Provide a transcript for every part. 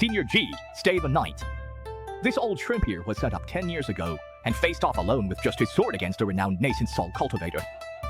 Senior G, stay the night. This old shrimp here was set up 10 years ago and faced off alone with just his sword against a renowned nascent soul cultivator.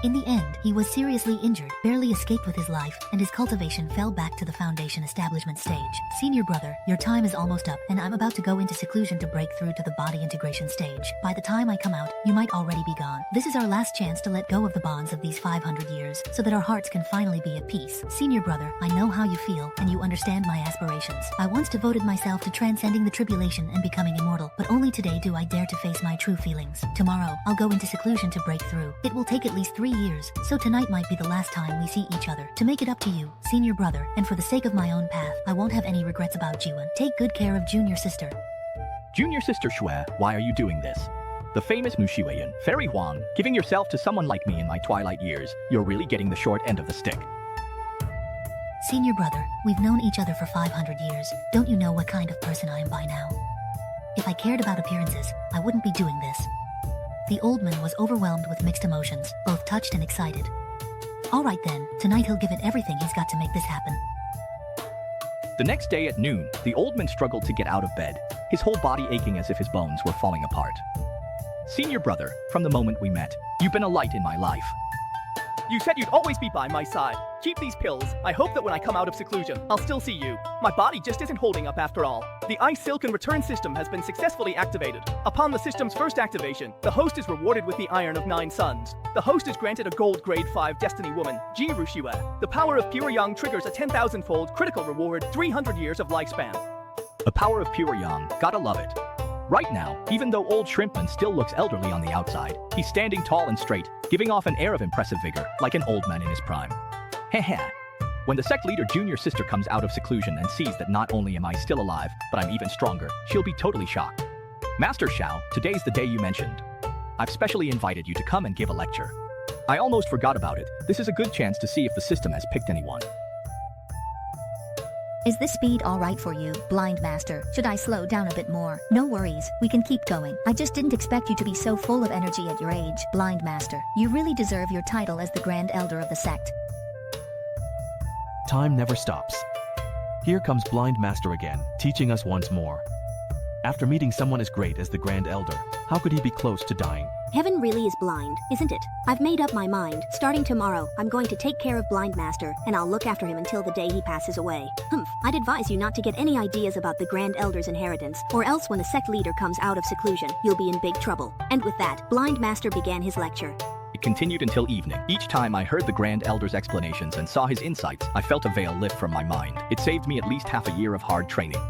In the end, he was seriously injured, barely escaped with his life, and his cultivation fell back to the foundation establishment stage. Senior brother, your time is almost up, and I'm about to go into seclusion to break through to the body integration stage. By the time I come out, you might already be gone. This is our last chance to let go of the bonds of these 500 years, so that our hearts can finally be at peace. Senior brother, I know how you feel, and you understand my aspirations. I once devoted myself to transcending the tribulation and becoming immortal, but only today do I dare to face my true feelings. Tomorrow, I'll go into seclusion to break through. It will take at least 3 years, so tonight might be the last time we see each other. To make it up to you, senior brother, and for the sake of my own path, I won't have any regrets about Jiwan. Take good care of junior sister. Junior sister Shui, why are you doing this? The famous Mushiwayan, Fairy Huang, giving yourself to someone like me in my twilight years, you're really getting the short end of the stick. Senior brother, we've known each other for 500 years. Don't you know what kind of person I am by now? If I cared about appearances, I wouldn't be doing this. The old man was overwhelmed with mixed emotions, both touched and excited. Alright then, tonight he'll give it everything he's got to make this happen. The next day at noon, the old man struggled to get out of bed, his whole body aching as if his bones were falling apart. Senior brother, from the moment we met, you've been a light in my life. You said you'd always be by my side. Keep these pills. I hope that when I come out of seclusion, I'll still see you. My body just isn't holding up after all. The Ice Silken return system has been successfully activated. Upon the system's first activation, the host is rewarded with the Iron of 9 Suns. The host is granted a gold grade 5 Destiny Woman, Ji Rushiwa. The power of Pure Yang triggers a 10,000-fold critical reward, 300 years of lifespan. The power of pure yang, gotta love it. Right now, even though old Shrimpman still looks elderly on the outside, he's standing tall and straight, giving off an air of impressive vigor, like an old man in his prime. Heh. When the sect leader junior sister comes out of seclusion and sees that not only am I still alive, but I'm even stronger, she'll be totally shocked. Master Xiao, today's the day you mentioned. I've specially invited you to come and give a lecture. I almost forgot about it. This is a good chance to see if the system has picked anyone. Is this speed alright for you, Blind Master? Should I slow down a bit more? No worries, we can keep going. I just didn't expect you to be so full of energy at your age, Blind Master. You really deserve your title as the Grand Elder of the sect. Time never stops. Here comes Blind Master again, teaching us once more. After meeting someone as great as the Grand Elder, how could he be close to dying? Heaven really is blind, isn't it? I've made up my mind. Starting tomorrow, I'm going to take care of Blind Master, and I'll look after him until the day he passes away. I'd advise you not to get any ideas about the Grand Elder's inheritance, or else when a sect leader comes out of seclusion, you'll be in big trouble. And with that, Blind Master began his lecture. It continued until evening. Each time I heard the Grand Elder's explanations and saw his insights, I felt a veil lift from my mind. It saved me at least half a year of hard training.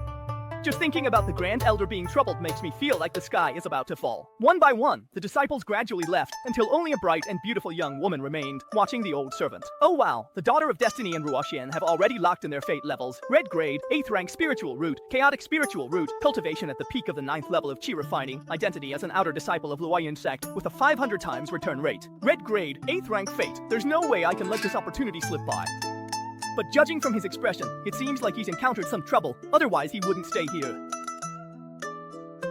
Just thinking about the Grand Elder being troubled makes me feel like the sky is about to fall. One by one, the disciples gradually left, until only a bright and beautiful young woman remained, watching the old servant. Oh wow, the Daughter of Destiny and Ruoxian have already locked in their fate levels. Red grade, 8th rank spiritual root, chaotic spiritual root, cultivation at the peak of the 9th level of chi refining, identity as an outer disciple of Luoyan sect, with a 500 times return rate. Red grade, 8th rank fate. There's no way I can let this opportunity slip by. But judging from his expression, it seems like he's encountered some trouble, otherwise he wouldn't stay here.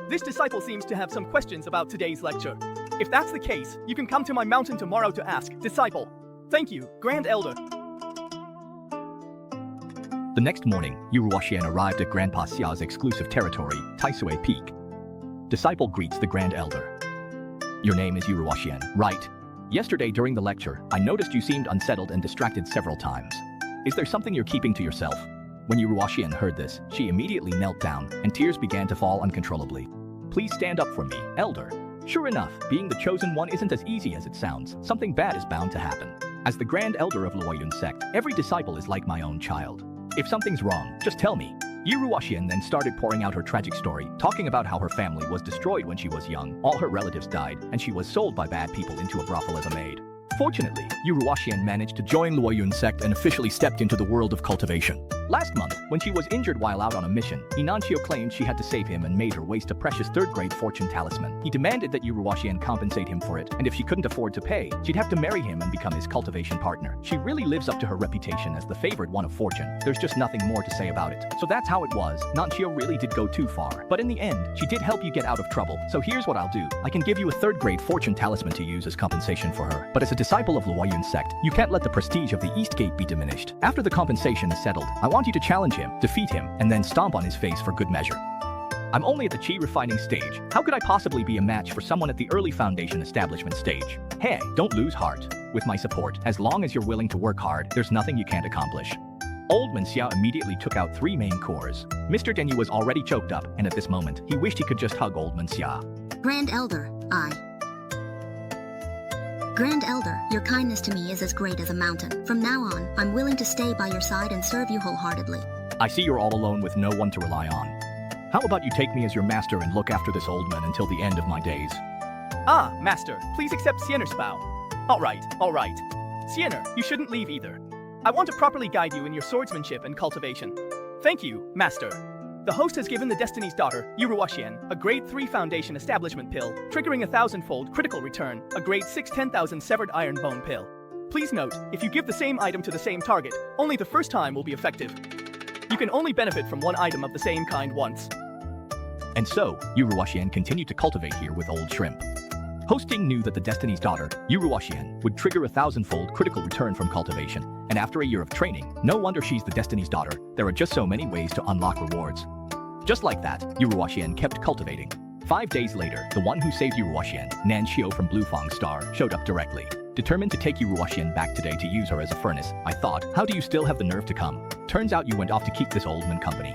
This disciple seems to have some questions about today's lecture. If that's the case, you can come to my mountain tomorrow to ask, disciple. Thank you, Grand Elder. The next morning, Ruoxian arrived at Grandpa Xiao's exclusive territory, Taisui Peak. Disciple greets the Grand Elder. Your name is Ruoxian, right? Yesterday during the lecture, I noticed you seemed unsettled and distracted several times. Is there something you're keeping to yourself? When Ruoxian heard this, she immediately knelt down, and tears began to fall uncontrollably. Please stand up for me, Elder. Sure enough, being the chosen one isn't as easy as it sounds. Something bad is bound to happen. As the Grand Elder of Luoyun sect, every disciple is like my own child. If something's wrong, just tell me. Ruoxian then started pouring out her tragic story, talking about how her family was destroyed when she was young, all her relatives died, and she was sold by bad people into a brothel as a maid. Fortunately, Ruoxian managed to join Luoyun sect and officially stepped into the world of cultivation. Last month, when she was injured while out on a mission, Xianxia claimed she had to save him and made her waste a precious third-grade fortune talisman. He demanded that Ruoxian compensate him for it, and if she couldn't afford to pay, she'd have to marry him and become his cultivation partner. She really lives up to her reputation as the favored one of fortune. There's just nothing more to say about it. So that's how it was. Xianxia really did go too far. But in the end, she did help you get out of trouble. So here's what I'll do. I can give you a third-grade fortune talisman to use as compensation for her. But as a disciple of Luoyun sect, you can't let the prestige of the East Gate be diminished. After the compensation is settled, I want want you to challenge him, defeat him, and then stomp on his face for good measure. I'm only at the chi refining stage. How could I possibly be a match for someone at the early foundation establishment stage? Hey, don't lose heart. With my support, as long as you're willing to work hard, there's nothing you can't accomplish. Old Xianxia immediately took out 3 main cores. Mr. Donghua was already choked up, and at this moment, he wished he could just hug Old Xianxia. Grand Elder, Grand Elder, your kindness to me is as great as a mountain. From now on, I'm willing to stay by your side and serve you wholeheartedly. I see you're all alone with no one to rely on. How about you take me as your master and look after this old man until the end of my days? Ah, master, please accept Xian'er's bow. All right. Xian'er, you shouldn't leave either. I want to properly guide you in your swordsmanship and cultivation. Thank you, master. The host has given the Destiny's daughter, Xian, a grade 3 foundation establishment pill, triggering a 1,000-fold critical return, a grade 6 10,000 severed iron bone pill. Please note, if you give the same item to the same target, only the first time will be effective. You can only benefit from one item of the same kind once. And so, Xian continued to cultivate here with Old Shrimp. Hosting knew that the Destiny's daughter, Xian, would trigger a 1,000-fold critical return from cultivation, and after a year of training, no wonder she's the Destiny's daughter, there are just so many ways to unlock rewards. Just like that, Xian kept cultivating. 5 days later, the one who saved Xian, Nan Xiao from Blue Fang Star, showed up directly. Determined to take Xian back today to use her as a furnace, I thought, how do you still have the nerve to come? Turns out you went off to keep this old man company.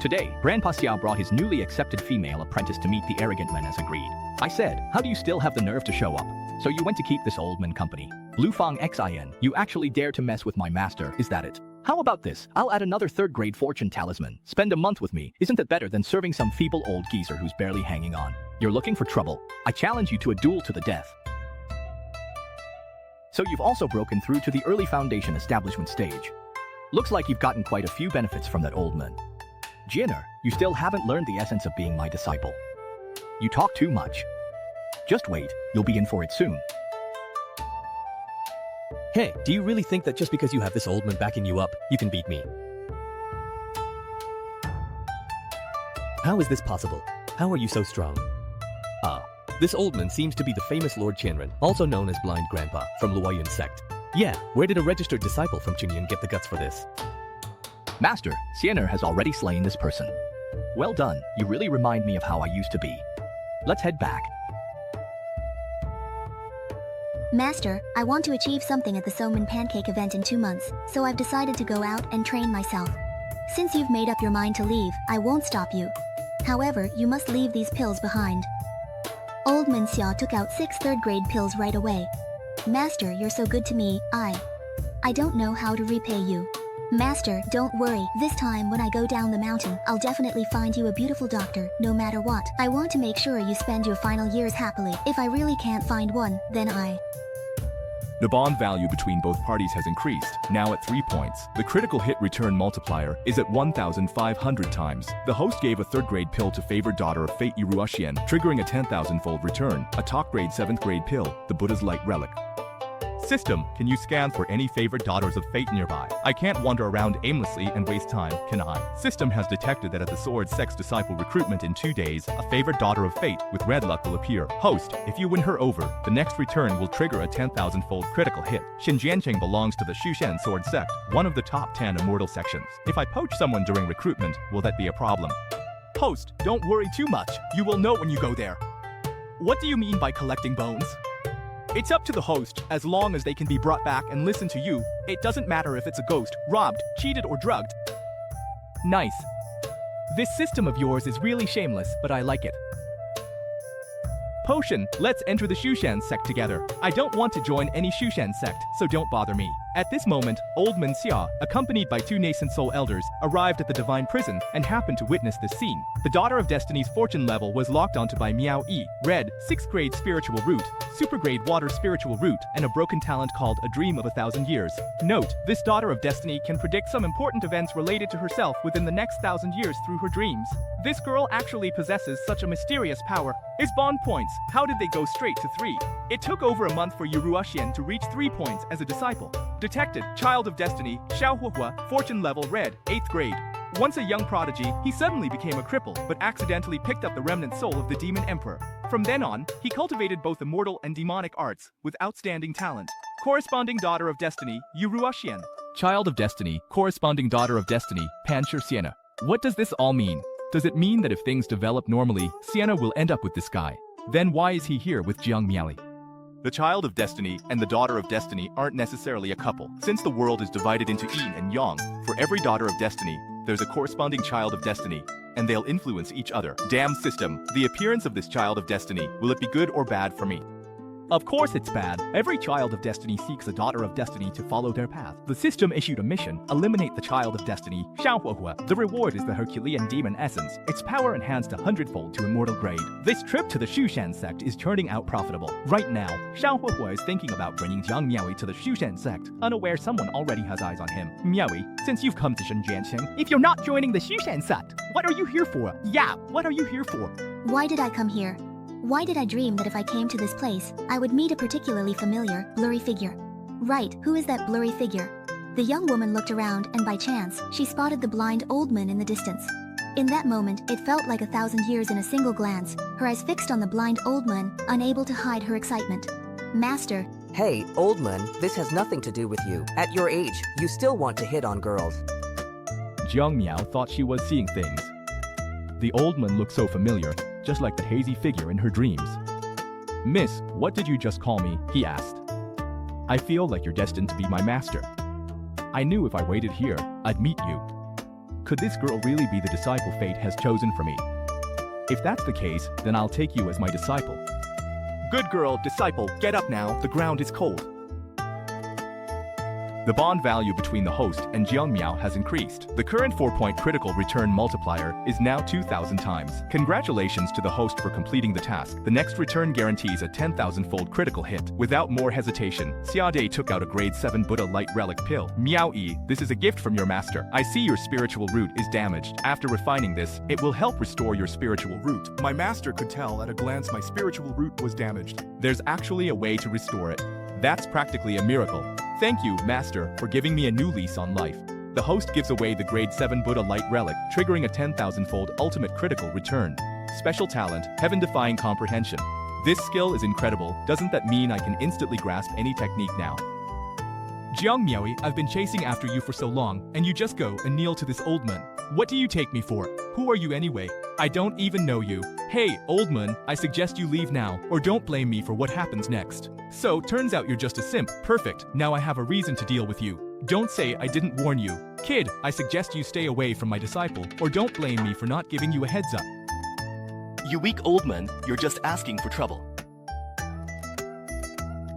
Today, Grandpa Xiao brought his newly accepted female apprentice to meet the arrogant man as agreed. I said, how do you still have the nerve to show up? So you went to keep this old man company. Blue Fang Xin, you actually dare to mess with my master, is that it? How about this? I'll add another 3rd grade fortune talisman. Spend a month with me. Isn't that better than serving some feeble old geezer who's barely hanging on? You're looking for trouble. I challenge you to a duel to the death. So you've also broken through to the early foundation establishment stage. Looks like you've gotten quite a few benefits from that old man. Xian'er, you still haven't learned the essence of being my disciple. You talk too much. Just wait, you'll be in for it soon. Hey, do you really think that just because you have this old man backing you up, you can beat me? How is this possible? How are you so strong? This old man seems to be the famous Lord Qianren, also known as Blind Grandpa, from Luoyun sect. Yeah, where did a registered disciple from Qingyun get the guts for this? Master, Xian'er has already slain this person. Well done, you really remind me of how I used to be. Let's head back. Master, I want to achieve something at the Soman Pancake event in 2 months, so I've decided to go out and train myself. Since you've made up your mind to leave, I won't stop you. However, you must leave these pills behind. Old Man Xia took out 6 3rd grade pills right away. Master, you're so good to me, I don't know how to repay you. Master, don't worry, this time when I go down the mountain, I'll definitely find you a beautiful doctor, no matter what. I want to make sure you spend your final years happily. If I really can't find one, then The bond value between both parties has increased, now at 3 points. The critical hit return multiplier is at 1,500 times. The host gave a 3rd grade pill to favored daughter of fate Xian, triggering a 10,000-fold return. A top grade 7th grade pill, the Buddha's light relic. System, can you scan for any favored daughters of fate nearby? I can't wander around aimlessly and waste time, can I? System has detected that at the Sword Sex Disciple recruitment in 2 days, a favored daughter of fate with red luck will appear. Host, if you win her over, the next return will trigger a 10,000-fold critical hit. Xinjianqing belongs to the Shushan Sword Sect, one of the top 10 immortal sections. If I poach someone during recruitment, will that be a problem? Host, don't worry too much. You will know when you go there. What do you mean by collecting bones? It's up to the host, as long as they can be brought back and listen to you. It doesn't matter if it's a ghost, robbed, cheated, or drugged. Nice. This system of yours is really shameless, but I like it. Potion, let's enter the Shushan sect together. I don't want to join any Shushan sect, so don't bother me. At this moment, Old Man Xia, accompanied by 2 nascent soul elders, arrived at the divine prison and happened to witness this scene. The Daughter of Destiny's fortune level was locked onto by Miao Yi, red, 6th grade spiritual root, super grade water spiritual root, and a broken talent called A Dream of 1,000 Years. Note, this Daughter of Destiny can predict some important events related to herself within the next 1,000 years through her dreams. This girl actually possesses such a mysterious power. His bond points, how did they go straight to 3? It took over a month for Xian to reach 3 points as a disciple. Detected, Child of Destiny, Xiaohuahua, fortune level red, 8th grade. Once a young prodigy, he suddenly became a cripple, but accidentally picked up the remnant soul of the Demon Emperor. From then on, he cultivated both immortal and demonic arts, with outstanding talent. Corresponding Daughter of Destiny, Xian. Child of Destiny, corresponding Daughter of Destiny, Xianxia. What does this all mean? Does it mean that if things develop normally, Sienna will end up with this guy? Then why is he here with Jiang Miaoli? The Child of Destiny and the Daughter of Destiny aren't necessarily a couple. Since the world is divided into Yin and Yang, for every Daughter of Destiny, there's a corresponding Child of Destiny, and they'll influence each other. Damn system, the appearance of this Child of Destiny, will it be good or bad for me? Of course it's bad. Every child of destiny seeks a daughter of destiny to follow their path. The system issued a mission, eliminate the child of destiny, Xianxia. The reward is the Herculean demon essence, its power enhanced 100-fold to immortal grade. This trip to the Shushan sect is turning out profitable. Right now, Xianxia is thinking about bringing Jiang Miaoli to the Shushan sect, unaware someone already has eyes on him. Miaoli, since you've come to Xianxia, if you're not joining the Shushan sect, what are you here for? Yeah, what are you here for? Why did I come here? Why did I dream that if I came to this place, I would meet a particularly familiar, blurry figure? Right, who is that blurry figure? The young woman looked around and by chance, she spotted the blind old man in the distance. In that moment, it felt like 1,000 years in a single glance, her eyes fixed on the blind old man, unable to hide her excitement. Master. Hey, old man, this has nothing to do with you. At your age, you still want to hit on girls. Jiang Miao thought she was seeing things. The old man looked so familiar, just like the hazy figure in her dreams. Miss, what did you just call me? He asked. I feel like you're destined to be my master. I knew if I waited here, I'd meet you. Could this girl really be the disciple fate has chosen for me? If that's the case, then I'll take you as my disciple. Good girl, disciple, get up now, the ground is cold. The bond value between the host and Jiang Miao has increased. The current 4-point critical return multiplier is now 2,000 times. Congratulations to the host for completing the task. The next return guarantees a 10,000-fold critical hit. Without more hesitation, Xiade took out a grade 7 Buddha light relic pill. Miao-yi, this is a gift from your master. I see your spiritual root is damaged. After refining this, it will help restore your spiritual root. My master could tell at a glance my spiritual root was damaged. There's actually a way to restore it. That's practically a miracle. Thank you, Master, for giving me a new lease on life. The host gives away the grade 7 Buddha light relic, triggering a 10,000-fold ultimate critical return. Special talent, heaven-defying comprehension. This skill is incredible. Doesn't that mean I can instantly grasp any technique now? Jiang Miaoli, I've been chasing after you for so long, and you just go and kneel to this old man. What do you take me for? Who are you anyway? I don't even know you. Hey, old man, I suggest you leave now, or don't blame me for what happens next. So, turns out you're just a simp. Perfect, now I have a reason to deal with you. Don't say I didn't warn you. Kid, I suggest you stay away from my disciple, or don't blame me for not giving you a heads up. You weak old man, you're just asking for trouble.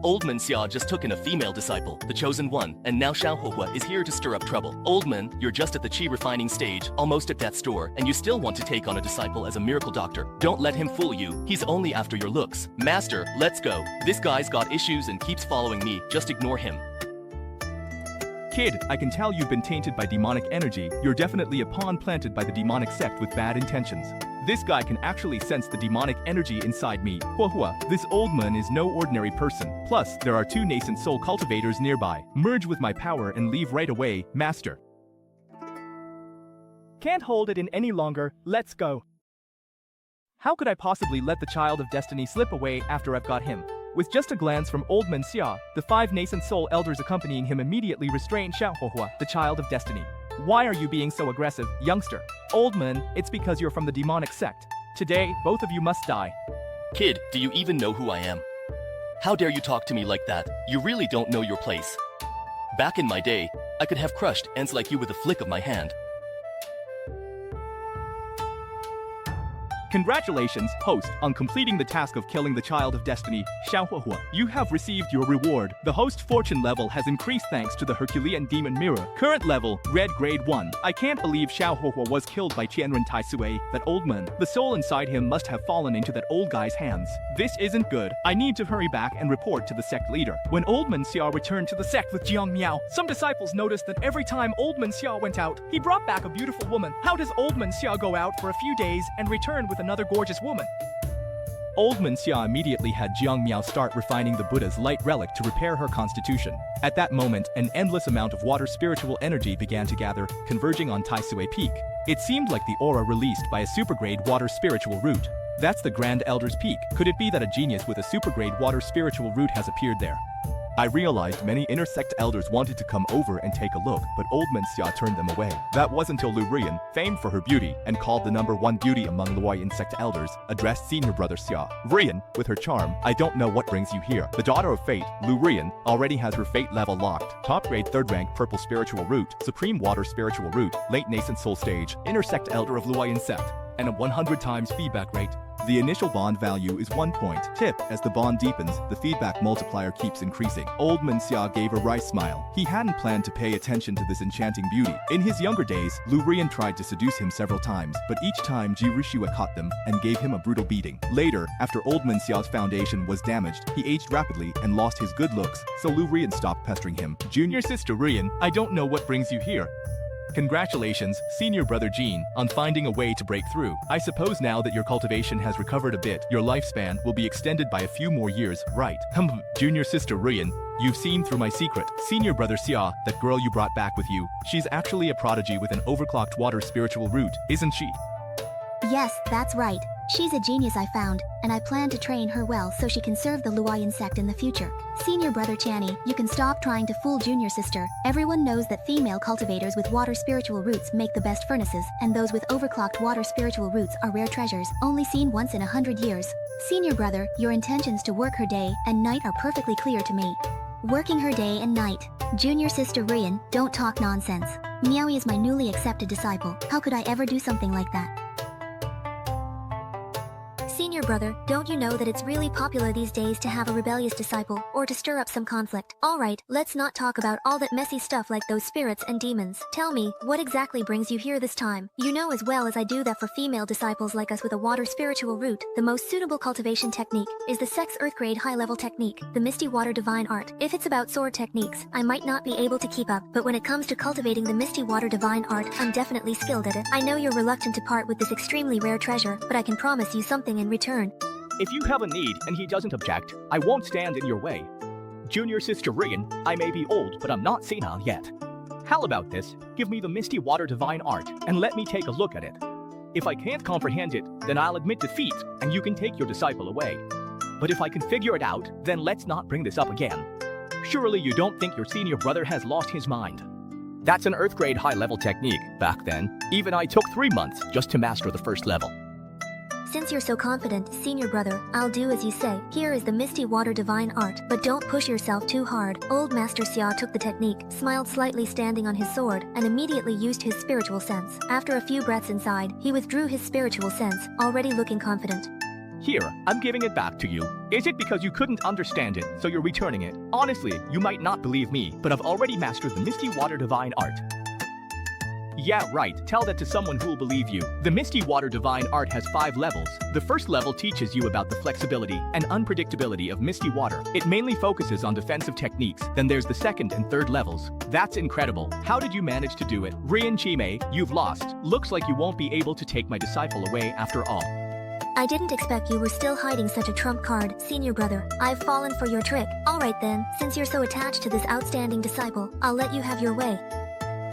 Old man Xia just took in a female disciple, the chosen one, and now Xianxia is here to stir up trouble. Old man, you're just at the chi refining stage, almost at death's door, and you still want to take on a disciple as a miracle doctor. Don't let him fool you, he's only after your looks. Master, let's go. This guy's got issues and keeps following me, just ignore him. Kid, I can tell you've been tainted by demonic energy. You're definitely a pawn planted by the demonic sect with bad intentions. This guy can actually sense the demonic energy inside me. Hua, this old man is no ordinary person. Plus, there are 2 nascent soul cultivators nearby. Merge with my power and leave right away, Master. Can't hold it in any longer, let's go. How could I possibly let the child of destiny slip away after I've got him? With just a glance from Old Man Xia, the 5 nascent soul elders accompanying him immediately restrained Xianxia, the child of destiny. Why are you being so aggressive, youngster? Old man, it's because you're from the demonic sect. Today, both of you must die. Kid, do you even know who I am? How dare you talk to me like that? You really don't know your place. Back in my day, I could have crushed ants like you with a flick of my hand. Congratulations, host, on completing the task of killing the child of destiny, Xianxia. You have received your reward. The host fortune level has increased thanks to the Herculean demon mirror. Current level, red grade 1. I can't believe Xianxia was killed by Qianren Taisui, that old man. The soul inside him must have fallen into that old guy's hands. This isn't good. I need to hurry back and report to the sect leader. When Old Man Xia returned to the sect with Jiang Miao, some disciples noticed that every time Old Man Xia went out, he brought back a beautiful woman. How does Old Man Xia go out for a few days and return with another gorgeous woman? Old Man Xia immediately had Jiang Miao start refining the Buddha's light relic to repair her constitution. At that moment, an endless amount of water spiritual energy began to gather, converging on Taisui Peak. It seemed like the aura released by a supergrade water spiritual root. That's the Grand Elder's Peak. Could it be that a genius with a supergrade water spiritual root has appeared there? I realized many inner sect elders wanted to come over and take a look, but old man Xia turned them away. That was until Lu Rian, famed for her beauty and called the #1 beauty among Luoyan sect elders, addressed senior brother Xia. Rian, with her charm, I don't know what brings you here. The daughter of fate, Lu Rian, already has her fate level locked. Top grade 3rd rank purple spiritual root, supreme water spiritual root, late nascent soul stage, inner sect elder of Luoyan sect, and a 100 times feedback rate. The initial bond value is 1 point. Tip, as the bond deepens, the feedback multiplier keeps increasing. Old man Xia gave a wry smile. He hadn't planned to pay attention to this enchanting beauty. In his younger days, Lu Rian tried to seduce him several times, but each time Ji Rishua caught them and gave him a brutal beating. Later, after old man Xiao's foundation was damaged, he aged rapidly and lost his good looks, so Lu Rian stopped pestering him. Junior sister Rian, I don't know what brings you here. Congratulations, senior brother Jean, on finding a way to break through. I suppose now that your cultivation has recovered a bit, your lifespan will be extended by a few more years, right? Junior sister Rian, you've seen through my secret. Senior brother Xia, that girl you brought back with you, she's actually a prodigy with an overclocked water spiritual root, isn't she? Yes, that's right. She's a genius I found, and I plan to train her well so she can serve the Luoyan sect in the future. Senior brother Channy, you can stop trying to fool junior sister. Everyone knows that female cultivators with water spiritual roots make the best furnaces, and those with overclocked water spiritual roots are rare treasures, only seen once in 100 years. Senior brother, your intentions to work her day and night are perfectly clear to me. Working her day and night. Junior sister Rian, don't talk nonsense. Miaoi is my newly accepted disciple. How could I ever do something like that? Senior brother, don't you know that it's really popular these days to have a rebellious disciple, or to stir up some conflict? Alright, let's not talk about all that messy stuff like those spirits and demons. Tell me, what exactly brings you here this time? You know as well as I do that for female disciples like us with a water spiritual root, the most suitable cultivation technique is the sex earth grade high level technique, the misty water divine art. If it's about sword techniques, I might not be able to keep up, but when it comes to cultivating the misty water divine art, I'm definitely skilled at it. I know you're reluctant to part with this extremely rare treasure, but I can promise you something in return. If you have a need and he doesn't object, I won't stand in your way. Junior sister Rian, I may be old, but I'm not senile yet. How about this? Give me the misty water divine art and let me take a look at it. If I can't comprehend it, then I'll admit defeat and you can take your disciple away. But if I can figure it out, then let's not bring this up again. Surely you don't think your senior brother has lost his mind. That's an earth grade high level technique. Back then, even I took 3 months just to master the first level. Since you're so confident, senior brother, I'll do as you say. Here is the misty water divine art, but don't push yourself too hard. Old Master Xia took the technique, smiled slightly standing on his sword, and immediately used his spiritual sense. After a few breaths inside, he withdrew his spiritual sense, already looking confident. Here, I'm giving it back to you. Is it because you couldn't understand it, so you're returning it? Honestly, you might not believe me, but I've already mastered the misty water divine art. Yeah, right. Tell that to someone who'll believe you. The Misty Water Divine Art has 5 levels. The first level teaches you about the flexibility and unpredictability of misty water. It mainly focuses on defensive techniques. Then there's the second and third levels. That's incredible. How did you manage to do it? Rian Chime, you've lost. Looks like you won't be able to take my disciple away after all. I didn't expect you were still hiding such a trump card, senior brother. I've fallen for your trick. Alright then, since you're so attached to this outstanding disciple, I'll let you have your way.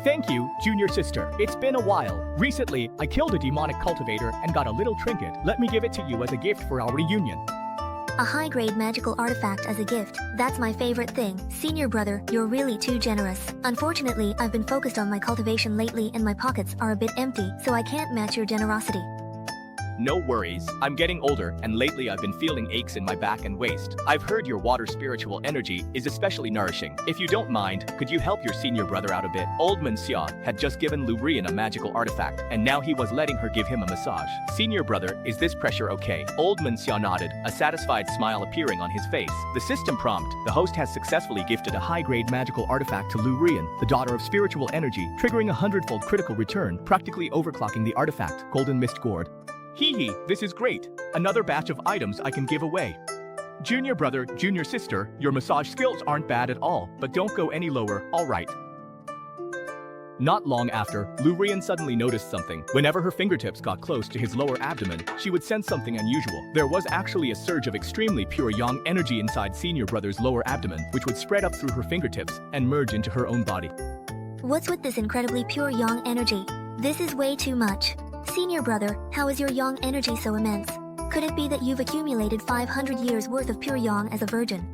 Thank you, junior sister. It's been a while. Recently, I killed a demonic cultivator and got a little trinket. Let me give it to you as a gift for our reunion. A high-grade magical artifact as a gift. That's my favorite thing. Senior brother, you're really too generous. Unfortunately, I've been focused on my cultivation lately and my pockets are a bit empty, so I can't match your generosity. No worries. I'm getting older, and lately I've been feeling aches in my back and waist. I've heard your water spiritual energy is especially nourishing. If you don't mind, could you help your senior brother out a bit? Old man Xia had just given Lu Rian a magical artifact, and now he was letting her give him a massage. Senior brother, is this pressure okay? Old man Xia nodded, a satisfied smile appearing on his face. The system prompt: the host has successfully gifted a high-grade magical artifact to Lu Rian, the daughter of spiritual energy, triggering a 100-fold critical return, practically overclocking the artifact. Golden Mist Gourd. Hee hee, this is great. Another batch of items I can give away. Junior brother, junior sister, your massage skills aren't bad at all, but don't go any lower, alright. Not long after, Lu Rian suddenly noticed something. Whenever her fingertips got close to his lower abdomen, she would sense something unusual. There was actually a surge of extremely pure yang energy inside senior brother's lower abdomen, which would spread up through her fingertips and merge into her own body. What's with this incredibly pure yang energy? This is way too much. Senior brother, how is your yang energy so immense? Could it be that you've accumulated 500 years worth of pure yang as a virgin?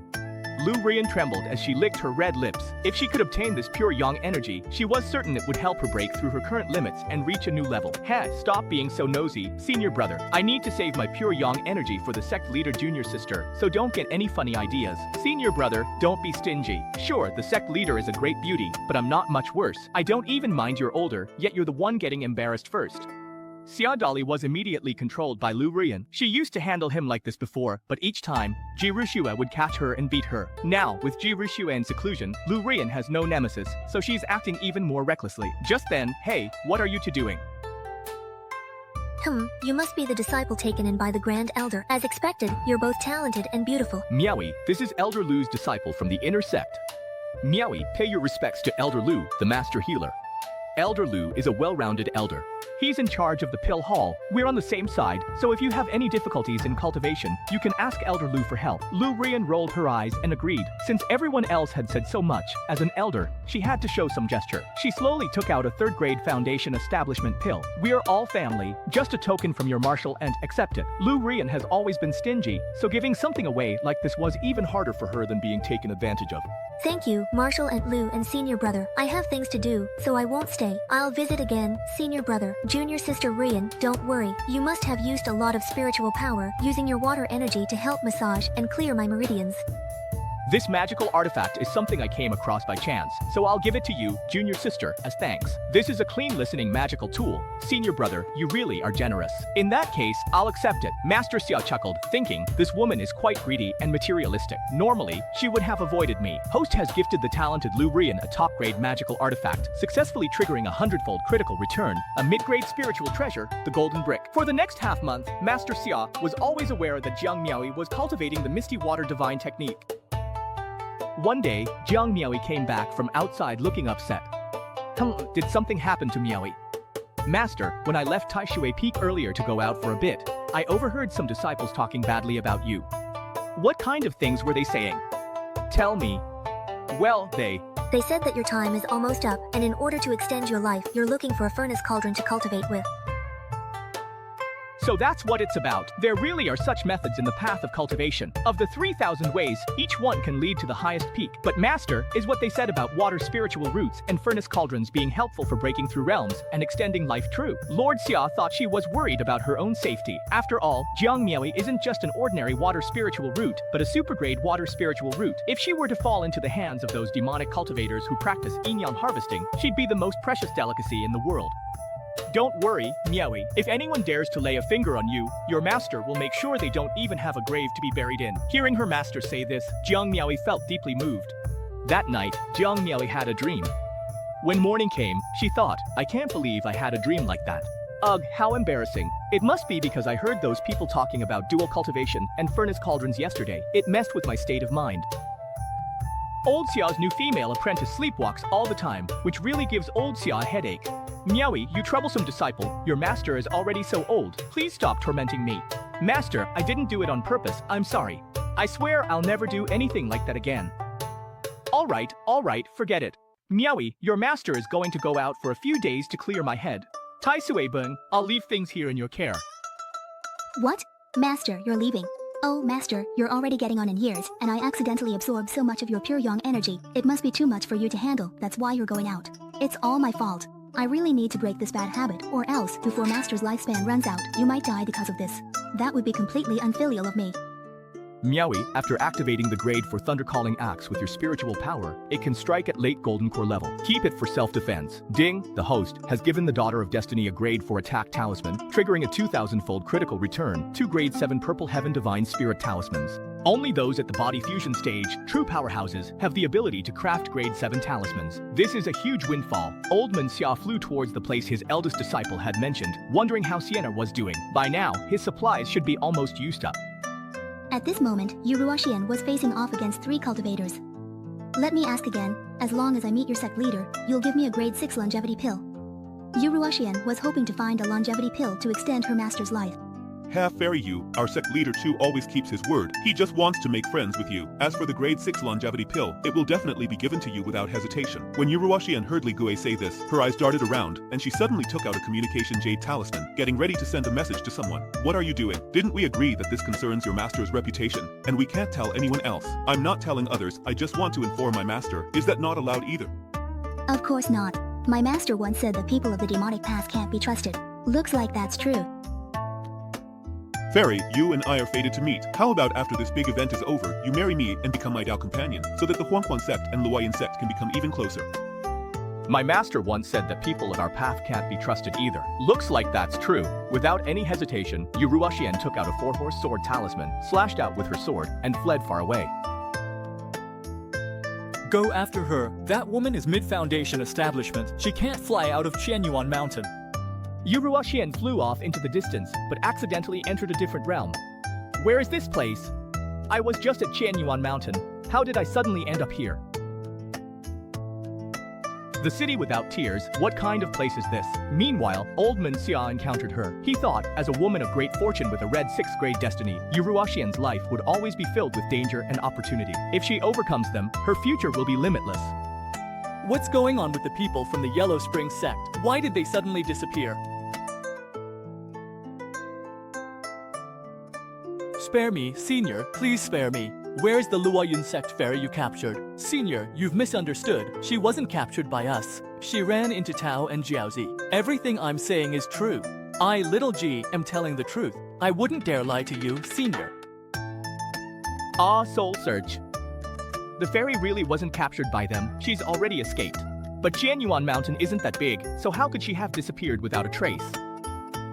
Lu Rian trembled as she licked her red lips. If she could obtain this pure yang energy, she was certain it would help her break through her current limits and reach a new level. Stop being so nosy, senior brother. I need to save my pure yang energy for the sect leader junior sister, so don't get any funny ideas. Senior brother, don't be stingy. Sure, the sect leader is a great beauty, but I'm not much worse. I don't even mind you're older, yet you're the one getting embarrassed first. Xia Dali was immediately controlled by Lu Rian. She used to handle him like this before, but each time, Ji Ruxue would catch her and beat her. Now, with Ji Ruxue in seclusion, Lu Rian has no nemesis, so she's acting even more recklessly. Just then, hey, what are you two doing? You must be the disciple taken in by the Grand Elder. As expected, you're both talented and beautiful. Miaoi, this is Elder Lu's disciple from the inner sect. Miaoi, pay your respects to Elder Lu, the master healer. Elder Lu is a well-rounded elder. He's in charge of the pill hall. We're on the same side, so if you have any difficulties in cultivation, you can ask Elder Lu for help. Lu Rian rolled her eyes and agreed. Since everyone else had said so much, as an elder, she had to show some gesture. She slowly took out a third-grade foundation establishment pill. We are all family, just a token from your marshal and accept it. Lu Rian has always been stingy, so giving something away like this was even harder for her than being taken advantage of. Thank you, Marshal and Lu and Senior Brother. I have things to do, so I won't stay. I'll visit again, Senior Brother. Junior Sister Rian, don't worry. You must have used a lot of spiritual power, using your water energy to help massage and clear my meridians. This magical artifact is something I came across by chance, so I'll give it to you, junior sister, as thanks. This is a clean listening magical tool. Senior brother, you really are generous. In that case, I'll accept it. Master Xia chuckled, thinking, this woman is quite greedy and materialistic. Normally, she would have avoided me. Host has gifted the talented Lu Rian a top-grade magical artifact, successfully triggering a 100-fold critical return, a mid-grade spiritual treasure, the golden brick. For the next half-month, Master Xia was always aware that Jiang Miaoi was cultivating the misty water divine technique. One day, Jiang Miaoi came back from outside looking upset. Did something happen to Miaoi? Master, when I left Taishui Peak earlier to go out for a bit, I overheard some disciples talking badly about you. What kind of things were they saying? Tell me. Well, they said that your time is almost up, and in order to extend your life, you're looking for a furnace cauldron to cultivate with. So that's what it's about. There really are such methods in the path of cultivation. Of the 3,000 ways, each one can lead to the highest peak. But master is what they said about water spiritual roots and furnace cauldrons being helpful for breaking through realms and extending life true. Lord Xia thought she was worried about her own safety. After all, Jiang Miaoi isn't just an ordinary water spiritual root, but a super-grade water spiritual root. If she were to fall into the hands of those demonic cultivators who practice yin-yang harvesting, she'd be the most precious delicacy in the world. Don't worry, Miaoi. If anyone dares to lay a finger on you, your master will make sure they don't even have a grave to be buried in. Hearing her master say this, Jiang Miaoi felt deeply moved. That night, Jiang Miaoi had a dream. When morning came, she thought, I can't believe I had a dream like that. Ugh, how embarrassing. It must be because I heard those people talking about dual cultivation and furnace cauldrons yesterday. It messed with my state of mind. Old Xia's new female apprentice sleepwalks all the time, which really gives old Xia a headache. Miaoi, you troublesome disciple, your master is already so old. Please stop tormenting me. Master, I didn't do it on purpose, I'm sorry. I swear I'll never do anything like that again. All right, forget it. Miaoi, your master is going to go out for a few days to clear my head. Tai Sui Beng, I'll leave things here in your care. What? Master, you're leaving. Oh, Master, you're already getting on in years, and I accidentally absorbed so much of your pure yang energy. It must be too much for you to handle, that's why you're going out. It's all my fault. I really need to break this bad habit, or else, before Master's lifespan runs out, you might die because of this. That would be completely unfilial of me. Miaoi, after activating the grade for Thunder Calling Axe with your spiritual power, it can strike at late Golden Core level. Keep it for self-defense. Ding, the host, has given the Daughter of Destiny a grade for Attack Talisman, triggering a 2,000-fold critical return, 2 grade 7 Purple Heaven Divine Spirit Talismans. Only those at the body fusion stage, true powerhouses, have the ability to craft grade 7 talismans. This is a huge windfall. Old Man Xia flew towards the place his eldest disciple had mentioned, wondering how Sienna was doing. By now, his supplies should be almost used up. At this moment, Yuruashian was facing off against 3 cultivators. Let me ask again, as long as I meet your sect leader, you'll give me a grade 6 longevity pill. Yuruashian was hoping to find a longevity pill to extend her master's life. Half Fairy you, our sect leader too always keeps his word. He just wants to make friends with you. As for the grade 6 longevity pill, it will definitely be given to you without hesitation. When Yuruwashi and Herdly Gue say this, her eyes darted around, and she suddenly took out a communication jade talisman, getting ready to send a message to someone. What are you doing? Didn't we agree that this concerns your master's reputation, and we can't tell anyone else? I'm not telling others, I just want to inform my master. Is that not allowed either? Of course not. My master once said the people of the demonic path can't be trusted. Looks like that's true. Fairy, you and I are fated to meet. How about after this big event is over, you marry me and become my Dao companion, so that the Huangquan sect and Luoyan sect can become even closer? My master once said that people of our path can't be trusted either. Looks like that's true. Without any hesitation, Yuruwaxian took out a 4-horse sword talisman, slashed out with her sword, and fled far away. Go after her. That woman is mid-foundation establishment. She can't fly out of Qianyuan Mountain. Yuruwaxian flew off into the distance, but accidentally entered a different realm. Where is this place? I was just at Qianyuan Mountain. How did I suddenly end up here? The city without tears, what kind of place is this? Meanwhile, old Man Xia encountered her. He thought, as a woman of great fortune with a red 6th grade destiny, Yuruwaxian's life would always be filled with danger and opportunity. If she overcomes them, her future will be limitless. What's going on with the people from the Yellow Spring sect? Why did they suddenly disappear? Spare me, Senior, please spare me. Where's the Luoyun sect fairy you captured? Senior, you've misunderstood. She wasn't captured by us. She ran into Tao and Jiaozi. Everything I'm saying is true. I, little G, am telling the truth. I wouldn't dare lie to you, Senior. Soul Search. The fairy really wasn't captured by them. She's already escaped. But Qianyuan Mountain isn't that big, so how could she have disappeared without a trace?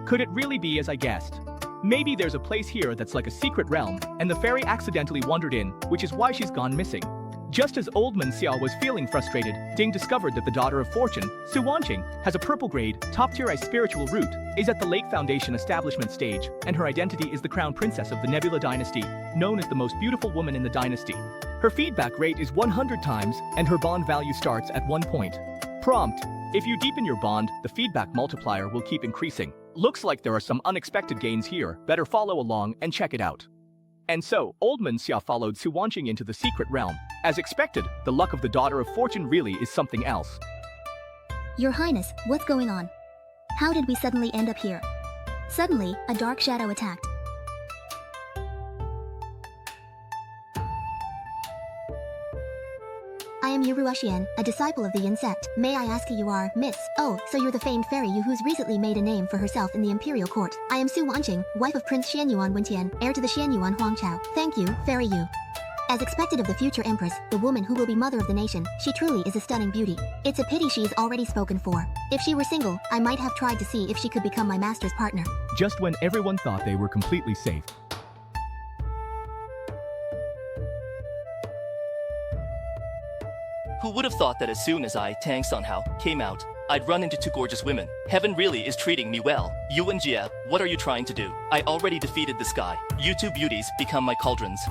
Could it really be as I guessed? Maybe there's a place here that's like a secret realm, and the fairy accidentally wandered in, which is why she's gone missing. Just as old Man Xiao was feeling frustrated, Ding discovered that the daughter of fortune, Su Wanqing, has a purple grade, top-tier spiritual root, is at the Lake Foundation establishment stage, and her identity is the crown princess of the Nebula dynasty, known as the most beautiful woman in the dynasty. Her feedback rate is 100 times, and her bond value starts at 1 point. Prompt: if you deepen your bond, the feedback multiplier will keep increasing. Looks like there are some unexpected gains here. Better follow along and check it out. And so, old Man Xia followed Su Wanqing into the secret realm. As expected, the luck of the daughter of fortune really is something else. Your Highness, what's going on? How did we suddenly end up here? Suddenly, a dark shadow attacked. I am Yuruwaxian, a disciple of the Yin sect. May I ask who you are, Miss? Oh, so you're the famed fairy Yu who's recently made a name for herself in the imperial court. I am Su Wanqing, wife of Prince Xianyuan Wentian, heir to the Xianyuan Huangchao. Thank you, fairy Yu. As expected of the future empress, the woman who will be mother of the nation, she truly is a stunning beauty. It's a pity she's already spoken for. If she were single, I might have tried to see if she could become my master's partner. Just when everyone thought they were completely safe, Who would have thought that as soon as I, Tang Sunhao, came out, I'd run into 2 gorgeous women. Heaven really is treating me well. You and Jia, what are you trying to do? I already defeated the sky. You 2 beauties become my cauldrons.